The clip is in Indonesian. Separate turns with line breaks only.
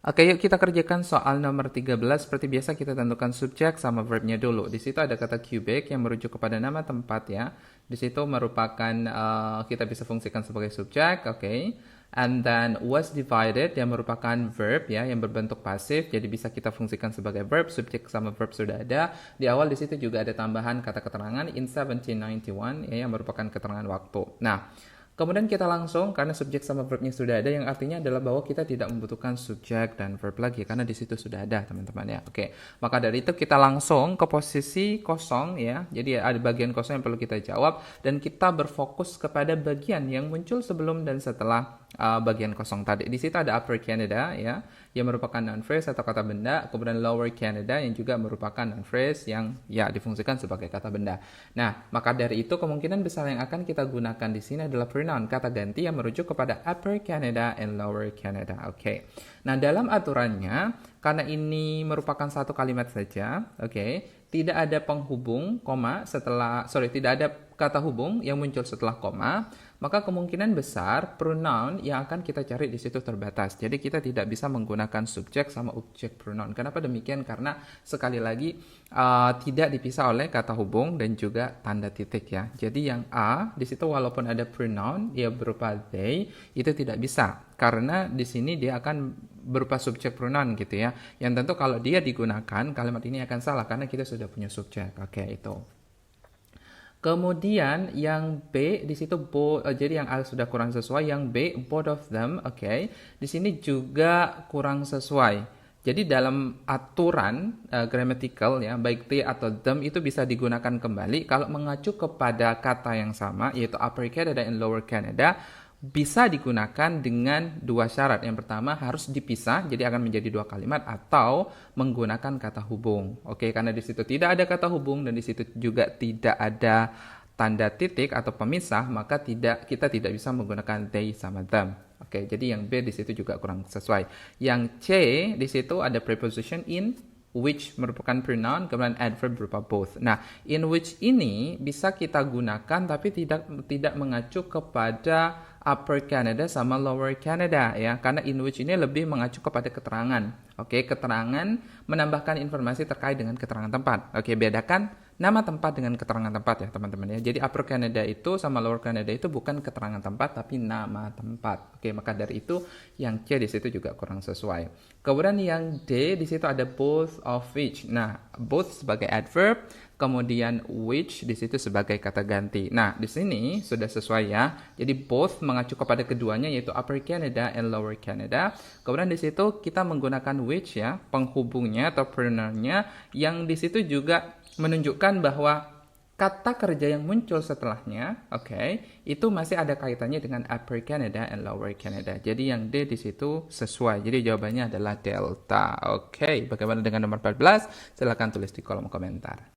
Oke, yuk kita kerjakan soal nomor 13. Seperti biasa kita tentukan subjek sama verbnya dulu. Di situ ada kata cubic yang merujuk kepada nama tempat ya. Di situ merupakan kita bisa fungsikan sebagai subjek, oke. And then was divided yang merupakan verb ya, yang berbentuk pasif. Jadi bisa kita fungsikan sebagai verb, subjek sama verb sudah ada. Di awal di situ juga ada tambahan kata keterangan in 1791 ya, yang merupakan keterangan waktu. Nah, kemudian kita langsung, karena subjek sama verbnya sudah ada, yang artinya adalah bahwa kita tidak membutuhkan subjek dan verb lagi, karena di situ sudah ada, teman-teman ya. Oke, maka dari itu kita langsung ke posisi kosong ya. Jadi ada bagian kosong yang perlu kita jawab, dan kita berfokus kepada bagian yang muncul sebelum dan setelah bagian kosong tadi. Di situ ada Upper Canada ya, yang merupakan noun phrase atau kata benda, kemudian Lower Canada yang juga merupakan noun phrase yang ya difungsikan sebagai kata benda. Nah, maka dari itu kemungkinan besar yang akan kita gunakan di sini adalah pronoun kata ganti yang merujuk kepada Upper Canada and Lower Canada. Oke. Nah, dalam aturannya karena ini merupakan satu kalimat saja, oke, tidak ada penghubung koma tidak ada kata hubung yang muncul setelah koma, maka kemungkinan besar pronoun yang akan kita cari di situ terbatas. Jadi kita tidak bisa menggunakan subjek sama objek pronoun. Kenapa demikian? Karena sekali lagi tidak dipisah oleh kata hubung dan juga tanda titik ya. Jadi yang A di situ walaupun ada pronoun ya berupa they, itu tidak bisa karena di sini dia akan berupa subjek pronoun gitu ya. Yang tentu kalau dia digunakan kalimat ini akan salah karena kita sudah punya subjek. Oke, itu. Kemudian yang B di situ jadi yang A sudah kurang sesuai, yang B both of them, oke. Di sini juga kurang sesuai. Jadi dalam aturan grammatical ya, baik they atau them itu bisa digunakan kembali kalau mengacu kepada kata yang sama yaitu Upper Canada and Lower Canada. Bisa digunakan dengan dua syarat. Yang pertama harus dipisah, jadi akan menjadi dua kalimat atau menggunakan kata hubung. Oke, karena di situ tidak ada kata hubung dan di situ juga tidak ada tanda titik atau pemisah, maka kita tidak bisa menggunakan they sama them. Oke, jadi yang B di situ juga kurang sesuai. Yang C di situ ada preposition in, which merupakan pronoun, kemudian adverb berupa both. Nah, in which ini bisa kita gunakan tapi tidak mengacu kepada Upper Canada sama Lower Canada ya, karena in which ini lebih mengacu kepada keterangan. Oke, keterangan menambahkan informasi terkait dengan keterangan tempat. Oke, bedakan nama tempat dengan keterangan tempat ya, teman-teman ya. Jadi Upper Canada itu sama Lower Canada itu bukan keterangan tempat tapi nama tempat. Oke, maka dari itu yang C di situ juga kurang sesuai. Kemudian yang D di situ ada both of which. Nah, both sebagai adverb, kemudian which di situ sebagai kata ganti. Nah, di sini sudah sesuai ya. Jadi both mengacu kepada keduanya yaitu Upper Canada and Lower Canada. Kemudian di situ kita menggunakan which ya, penghubungnya atau pronounnya yang di situ juga menunjukkan bahwa kata kerja yang muncul setelahnya, oke, itu masih ada kaitannya dengan Upper Canada and Lower Canada. Jadi yang D di situ sesuai. Jadi jawabannya adalah delta. Oke, bagaimana dengan nomor 14? Silahkan tulis di kolom komentar.